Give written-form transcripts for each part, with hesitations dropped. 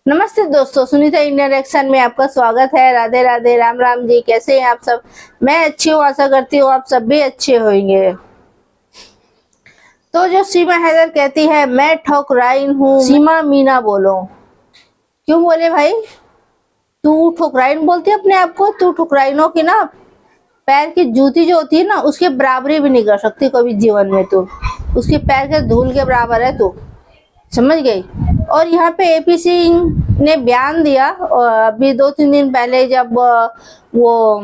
नमस्ते दोस्तों, Sunita Indian action में आपका स्वागत है। राधे राधे, राम राम जी। कैसे हैं आप सब? मैं अच्छी हूँ, आशा करती हूँ आप सब भी अच्छे होंगे। तो जो सीमा हैदर कहती है मैं ठोकराइन हूँ, सीमा मीना बोलो। क्यों बोले भाई? तू ठोकराइन बोलती है अपने आप को? तू ठोकराइनों की ना पैर की जूती जो होती है ना, उसके बराबरी भी नहीं कर सकती कभी जीवन में। तू उसके पैर के धूल के बराबर है तू, समझ गई? और यहाँ पे एपी सिंह ने बयान दिया अभी 2-3 दिन पहले, जब वो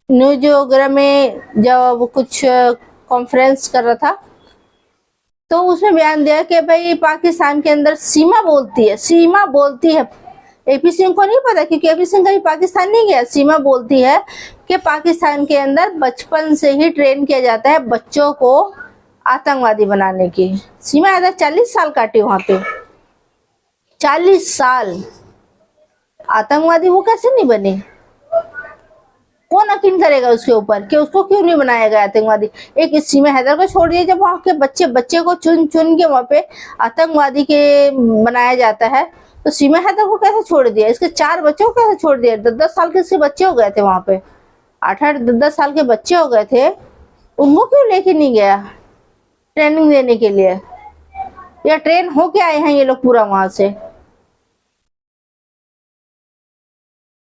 न्यूज वगैरह में जब कुछ कॉन्फ्रेंस कर रहा था, तो उसमें बयान दिया कि भाई पाकिस्तान के अंदर सीमा बोलती है। एपी सिंह को नहीं पता, क्योंकि एपी सिंह कहीं पाकिस्तान नहीं गया। सीमा बोलती है कि पाकिस्तान के अंदर बचपन से ही ट्रेन किया जाता है बच्चों को आतंकवादी बनाने की। सीमा हैदर 40 साल काटी वहां पे, 40 साल। आतंकवादी वो कैसे नहीं बने? कौन यकीन करेगा उसके ऊपर कि उसको क्यों नहीं बनाया गया आतंकवादी? एक सीमा हैदर को छोड़ दिया, जब वहां के बच्चे को चुन चुन के वहां पे आतंकवादी के बनाया जाता है, तो सीमा हैदर को कैसे छोड़ दिया? इसके 4 बच्चों को कैसे छोड़ दिया? 10-10 साल के इसके बच्चे हो गए थे वहां पे, 8-10 साल के बच्चे हो गए थे। उनको क्यों लेके नहीं गया ट्रेनिंग देने के लिए? या ट्रेन होके आए हैं ये लोग पूरा वहां से?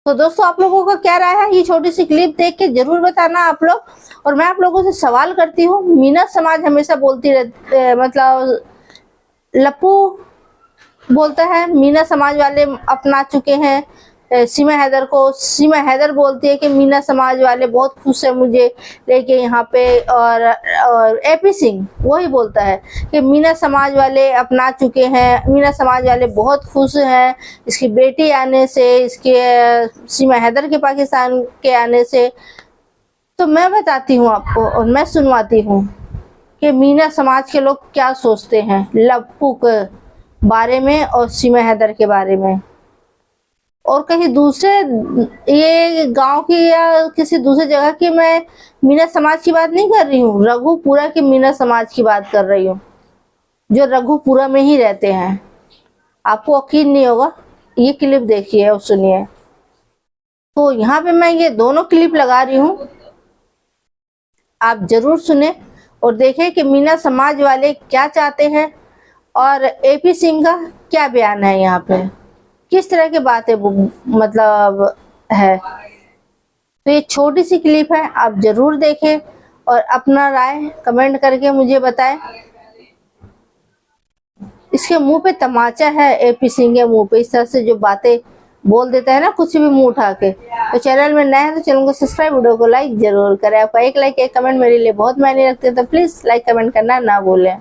तो दोस्तों, आप लोगों का क्या राय है? ये छोटी सी क्लिप देख के जरूर बताना आप लोग। और मैं आप लोगों से सवाल करती हूँ, मीना समाज हमेशा बोलती रहती, मतलब लप्पू बोलता है मीना समाज वाले अपना चुके हैं सीमा हैदर को। सीमा हैदर बोलती है कि मीना समाज वाले बहुत खुश है मुझे लेके यहाँ पे। और एपी सिंह वही बोलता है कि मीना समाज वाले अपना चुके हैं, मीना समाज वाले बहुत खुश हैं इसकी बेटी आने से, इसके सीमा हैदर के पाकिस्तान के आने से। तो मैं बताती हूँ आपको और मैं सुनवाती हूँ कि मीना समाज के लोग क्या सोचते हैं लप्पू के बारे में और सीमा हैदर के बारे में। और कहीं दूसरे ये गांव की या किसी दूसरे जगह की मैं मीना समाज की बात नहीं कर रही हूँ, रघुपुरा की मीना समाज की बात कर रही हूँ, जो रघुपुरा में ही रहते हैं। आपको यकीन नहीं होगा, ये क्लिप देखिए और सुनिए। तो यहाँ पे मैं ये दोनों क्लिप लगा रही हूँ, आप जरूर सुने और देखें कि मीना समाज वाले क्या चाहते हैं और एपी सिंह का क्या बयान है, यहाँ पे किस तरह की बातें मतलब है। तो ये छोटी सी क्लिप है, आप जरूर देखें और अपना राय कमेंट करके मुझे बताएं। इसके मुंह पे तमाचा है, एपी सिंह के मुंह पे इस तरह से जो बातें बोल देता है ना, कुछ भी मुंह उठा के। तो चैनल में नए हैं तो चैनल को सब्सक्राइब, वीडियो को लाइक जरूर करें। आपका एक लाइक एक कमेंट मेरे लिए बहुत मायने रखते हैं, तो प्लीज लाइक कमेंट करना ना भूलें।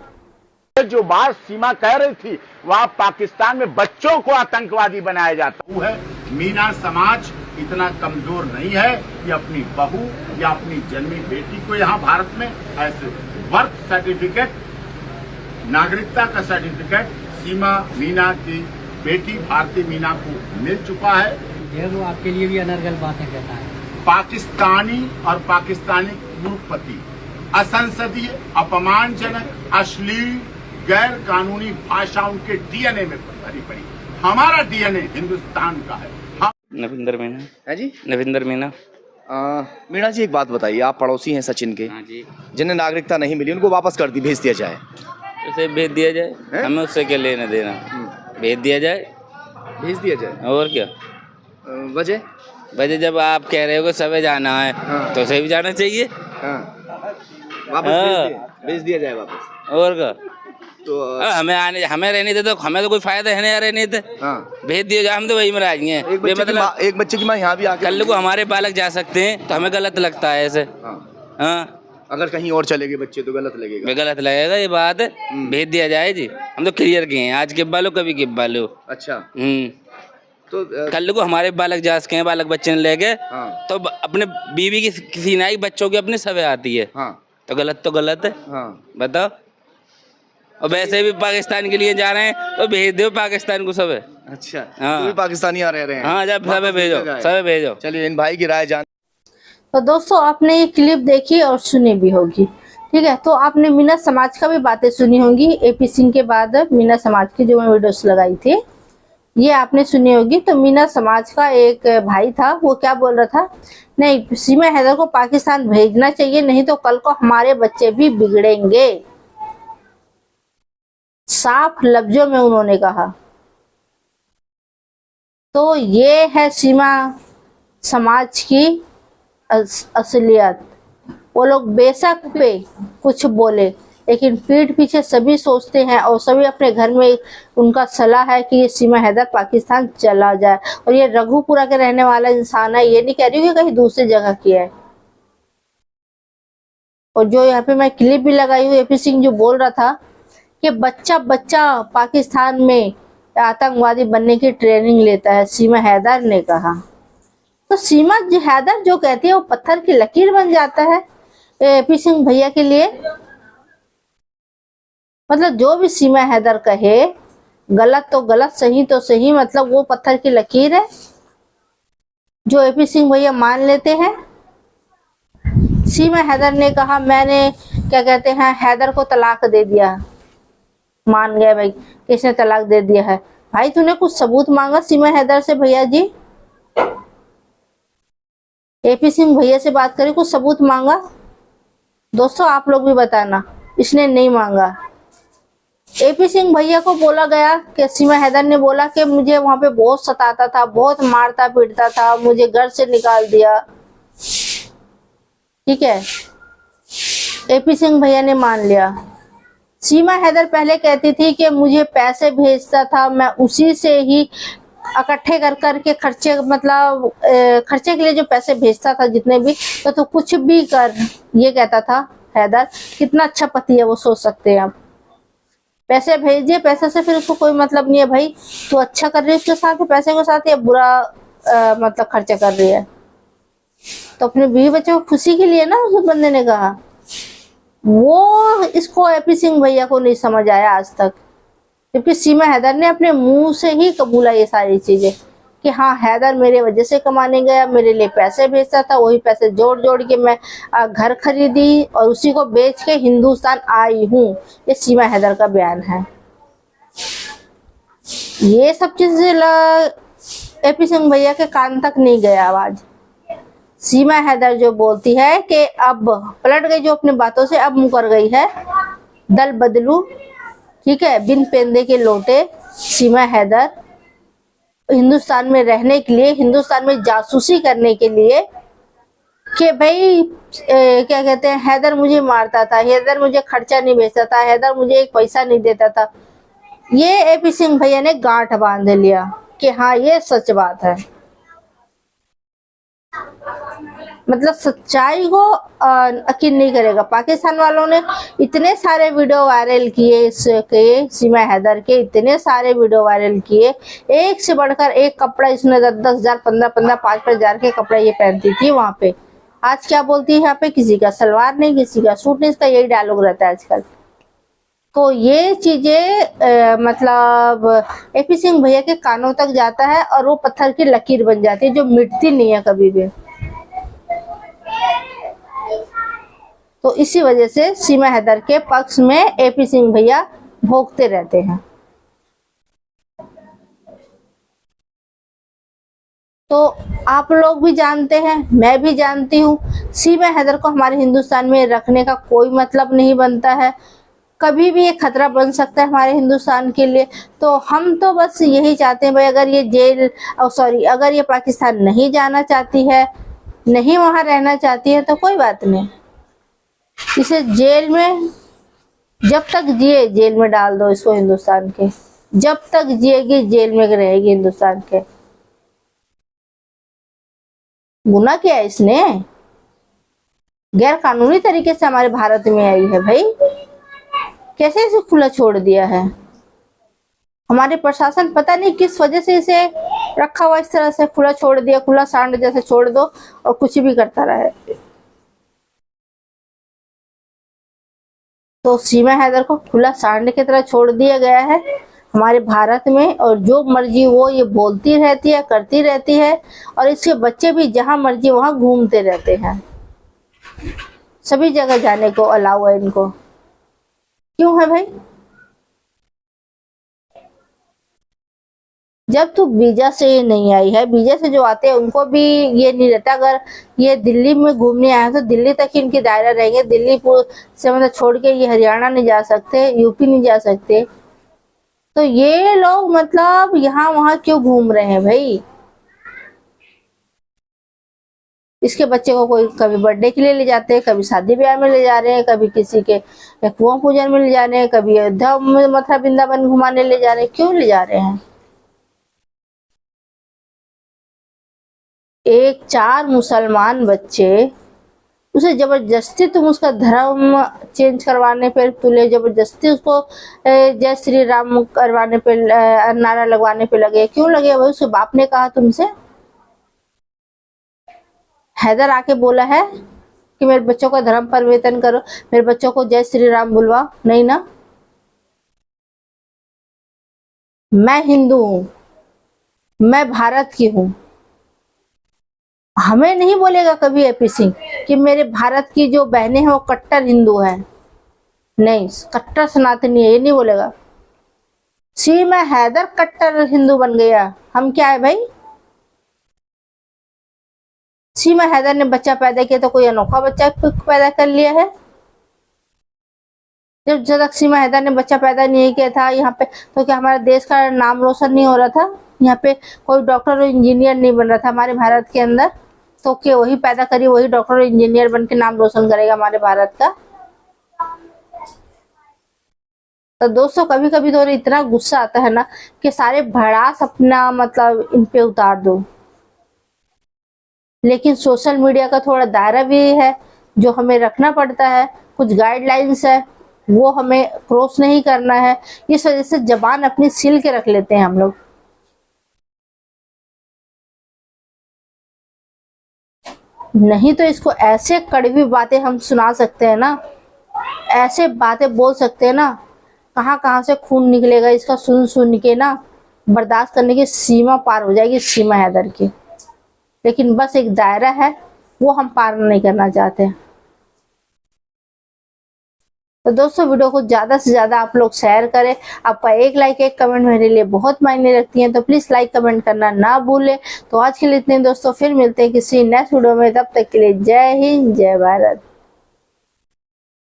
जो बात सीमा कह रही थी, वहां पाकिस्तान में बच्चों को आतंकवादी बनाया जाता वो है। मीना समाज इतना कमजोर नहीं है कि अपनी बहू या अपनी जन्मी बेटी को यहाँ भारत में ऐसे बर्थ सर्टिफिकेट, नागरिकता का सर्टिफिकेट सीमा मीना की बेटी भारती मीना को मिल चुका है। ये वो आपके लिए भी अनर्गल बातें कहता है। पाकिस्तानी और पाकिस्तानी उद्योगपति असंसदीय, अपमानजनक, अश्लील, गैर कानूनी भाषा उनके डीएनए में भरी पड़ी। हमारा डीएनए हिंदुस्तान का है। नविंदर मीना है जी। नविंदर मीना। मीणा जी, एक बात बताइए, आप पड़ोसी हैं सचिन के। हाँ जी। जिन्हें नागरिकता नहीं मिली उनको वापस कर दी, भेज दिया जाए। उसे भेज दिया जाए, हमें उससे क्या लेना देना। भेज दिया जाए, भेज दिया जाए। और क्या वजह? जब आप कह रहे हो कि सबे जाना है, हाँ। तो उसे भी जाना चाहिए। हाँ। वापस भेज दिया जाए वापस। और क्या? तो हमें रहने दे, तो हमें तो कोई फायदा है नहीं रहने दे। हाँ। भेज दिया जाए, हम तो वही में राजी हैं। एक बच्चे की माँ यहाँ भी आके कल को हमारे बालक जा सकते हैं, तो हमें गलत लगता है ऐसे। हाँ, अगर कहीं और चले गए बच्चे तो गलत लगेगा। गलत लगेगा ये बात। भेज दिया जाए जी, हम तो क्लियर किए हैं, आज के बालो कभी के बालो। अच्छा। तो कल को हमारे बालक जा सके, बालक बच्चे ने ले गए, तो अपने बीवी की किसी नाई बच्चों की अपनी सवे आती है। तो गलत है। बताओ। और वैसे भी पाकिस्तान के लिए जा रहे हैं, तो भेज दो पाकिस्तान को सब। अच्छा। हाँ, तो पाकिस्तानी आ रहे हैं। हाँ, जब सब भेजो। चलिए इन भाई की राय जान। तो दोस्तों, आपने ये क्लिप देखी और सुनी भी होगी ठीक है। तो आपने मीना समाज का भी बातें सुनी होंगी, एपी सिंह के बाद मीना समाज की जो मैं वीडियोस लगाई थी ये आपने सुनी होगी। तो मीना समाज का एक भाई था, वो क्या बोल रहा था, नहीं सीमा हैदर को पाकिस्तान भेजना चाहिए, नहीं तो कल को हमारे बच्चे भी बिगड़ेंगे। साफ लफ्जों में उन्होंने कहा। तो ये है सीमा समाज की असलियत। वो लोग बेशक पे कुछ बोले, लेकिन पीठ पीछे सभी सोचते हैं और सभी अपने घर में उनका सलाह है कि ये सीमा हैदर पाकिस्तान चला जाए। और ये रघुपुरा के रहने वाला इंसान है, ये नहीं कह रही हूँ कि कहीं दूसरी जगह की है। और जो यहाँ पे मैं क्लिप भी लगाई हूँ, एपी सिंह जो बोल रहा था कि बच्चा बच्चा पाकिस्तान में आतंकवादी बनने की ट्रेनिंग लेता है, सीमा हैदर ने कहा। तो सीमा हैदर जो कहती है वो पत्थर की लकीर बन जाता है एपी सिंह भैया के लिए। मतलब जो भी सीमा हैदर कहे गलत तो गलत, सही तो सही, मतलब वो पत्थर की लकीर है जो एपी सिंह भैया मान लेते हैं। सीमा हैदर ने कहा मैंने क्या कहते हैं हैदर को तलाक दे दिया, मान गए भाई किसने तलाक दे दिया है। भाई तूने कुछ सबूत मांगा सीमा हैदर से, भैया जी एपी सिंह भैया से बात करें, कुछ सबूत मांगा। दोस्तों आप लोग भी बताना, इसने नहीं मांगा। एपी सिंह भैया को बोला गया कि सीमा हैदर ने बोला कि मुझे वहां पे बहुत सताता था, बहुत मारता पीटता था, मुझे घर से निकाल दिया। ठीक है, एपी सिंह भैया ने मान लिया। सीमा हैदर पहले कहती थी कि मुझे पैसे भेजता था, मैं उसी से ही इकट्ठे कर करके खर्चे, मतलब खर्चे के लिए जो पैसे भेजता था जितने भी, तो कुछ भी कर, ये कहता था हैदर। कितना अच्छा पति है वो, सोच सकते हैं आप। पैसे भेज दिए, पैसे से फिर उसको कोई मतलब नहीं है भाई तू अच्छा कर रही है उसके साथ, पैसे के साथ या बुरा मतलब खर्चा कर रही है। तो अपने बीवी बच्चे को खुशी के लिए ना उस बंदे ने कहा। वो इसको एपी सिंह भैया को नहीं समझ आया आज तक, जबकि सीमा हैदर ने अपने मुंह से ही कबूला ये सारी चीजें कि हाँ हैदर मेरे वजह से कमाने गया, मेरे लिए पैसे भेजता था, वही पैसे जोड़ जोड़ के मैं घर खरीदी और उसी को बेच के हिंदुस्तान आई हूँ। ये सीमा हैदर का बयान है। ये सब चीजें एपी सिंह भैया के कान तक नहीं गया आवाज। सीमा हैदर जो बोलती है कि अब पलट गई, जो अपने बातों से अब मुकर गई है, दल बदलू, ठीक है, बिन पेंदे के लौटे सीमा हैदर हिंदुस्तान में रहने के लिए, हिंदुस्तान में जासूसी करने के लिए कि भाई क्या कहते हैं हैदर मुझे मारता था, हैदर मुझे खर्चा नहीं भेजता था, हैदर मुझे एक पैसा नहीं देता था। ये एपी सिंह भैया ने गांठ बांध लिया कि हाँ ये सच बात है। मतलब सच्चाई को यकीन नहीं करेगा। पाकिस्तान वालों ने इतने सारे वीडियो वायरल किए इसके, सीमा हैदर के इतने सारे वीडियो वायरल किए, एक से बढ़कर एक कपड़ा इसने 10-10 हजार 15-15 5-5 हजार के कपड़े ये पहनती थी वहां पे। आज क्या बोलती है यहाँ पे, किसी का सलवार नहीं, किसी का सूट नहीं, इसका यही डायलॉग रहता है आजकल। तो ये चीजें मतलब एपी सिंह भैया के कानों तक जाता है और वो पत्थर की लकीर बन जाती है जो मिटती नहीं है कभी भी। तो इसी वजह से सीमा हैदर के पक्ष में एपी सिंह भैया भोगते रहते हैं। तो आप लोग भी जानते हैं, मैं भी जानती हूँ, सीमा हैदर को हमारे हिंदुस्तान में रखने का कोई मतलब नहीं बनता है। कभी भी ये खतरा बन सकता है हमारे हिंदुस्तान के लिए। तो हम तो बस यही चाहते हैं भाई, अगर ये अगर ये पाकिस्तान नहीं जाना चाहती है, नहीं वहां रहना चाहती है, तो कोई बात नहीं, इसे जेल में जब तक जिए जेल में डाल दो इसको, हिंदुस्तान के जब तक जिएगी जेल में रहेगी हिंदुस्तान के। गुनाह किया है इसने, गैर कानूनी तरीके से हमारे भारत में आई है भाई, कैसे इसे खुला छोड़ दिया है हमारे प्रशासन। पता नहीं किस वजह से इसे रखा हुआ, इस तरह से खुला छोड़ दिया, खुला सांड जैसे छोड़ दो और कुछ भी करता रहे। तो सीमा हैदर को खुला सांड की तरह छोड़ दिया गया है हमारे भारत में, और जो मर्जी वो ये बोलती रहती है, करती रहती है, और इसके बच्चे भी जहां मर्जी वहां घूमते रहते हैं। सभी जगह जाने को अलाउ है इनको। क्यों है भाई? जब तू वीजा से नहीं आई है, वीजा से जो आते हैं उनको भी ये नहीं रहता। अगर ये दिल्ली में घूमने आए तो दिल्ली तक ही इनकी दायरा रहेंगे, दिल्ली से मतलब छोड़ के ये हरियाणा नहीं जा सकते, यूपी नहीं जा सकते। तो ये लोग मतलब यहाँ वहां क्यों घूम रहे हैं भाई? इसके बच्चे को कोई कभी बर्थडे के लिए ले जाते हैं, कभी शादी ब्याह में ले जा रहे हैं, कभी किसी के कुआं पूजन में ले जा रहे हैं, कभी अयोध्या मथुरा वृंदावन घुमाने ले जा रहे हैं। क्यों ले जा रहे हैं? एक 4 मुसलमान बच्चे, उसे जबरदस्ती तुम उसका धर्म चेंज करवाने पे, तुले जबरदस्ती उसको जय श्री राम करवाने पे, नारा लगवाने पे लगे। क्यों लगे भाई? उसके बाप ने कहा तुमसे? हैदर आके बोला है कि मेरे बच्चों का धर्म परिवर्तन करो, मेरे बच्चों को जय श्री राम बुलवाओ? नहीं ना। मैं हिंदू हूं, मैं भारत की हूं। हमें नहीं बोलेगा कभी एपी सिंह कि मेरे भारत की जो बहनें हैं वो कट्टर हिंदू हैं, नहीं, कट्टर सनातनी है, ये नहीं बोलेगा। मैं हैदर कट्टर हिंदू बन गया, हम क्या है भाई? मैं हैदर ने बच्चा पैदा किया तो कोई अनोखा बच्चा पैदा कर लिया है? जब तक सीमा हैदर ने बच्चा पैदा नहीं किया था यहाँ पे, तो क्या हमारे देश का नाम रोशन नहीं हो रहा था? यहाँ पे कोई डॉक्टर और इंजीनियर नहीं बन रहा था हमारे भारत के अंदर? तो क्या वही पैदा करी, वही डॉक्टर और इंजीनियर बन के नाम रोशन करेगा हमारे भारत का? तो दोस्तों कभी कभी तो इतना गुस्सा आता है ना कि सारे भड़ास अपना मतलब इन पे उतार दो। लेकिन सोशल मीडिया का थोड़ा दायरा भी है जो हमें रखना पड़ता है, कुछ गाइडलाइंस है वो हमें क्रॉस नहीं करना है। इस वजह से जबान अपनी सील के रख लेते हैं हम लोग। नहीं तो इसको ऐसे कड़वी बातें हम सुना सकते हैं ना, ऐसे बातें बोल सकते हैं ना, कहां कहां से खून निकलेगा इसका सुन सुन के ना, बर्दाश्त करने की सीमा पार हो जाएगी सीमा हैदर की। लेकिन बस एक दायरा है वो हम पार नहीं करना चाहते। तो दोस्तों वीडियो को ज्यादा से ज्यादा आप लोग शेयर करें। आपका एक लाइक एक कमेंट मेरे लिए बहुत मायने रखती हैं, तो प्लीज लाइक कमेंट करना ना भूलें। तो आज के लिए इतने दोस्तों, फिर मिलते हैं किसी नेक्स्ट वीडियो में, तब तक के लिए जय हिंद जय भारत।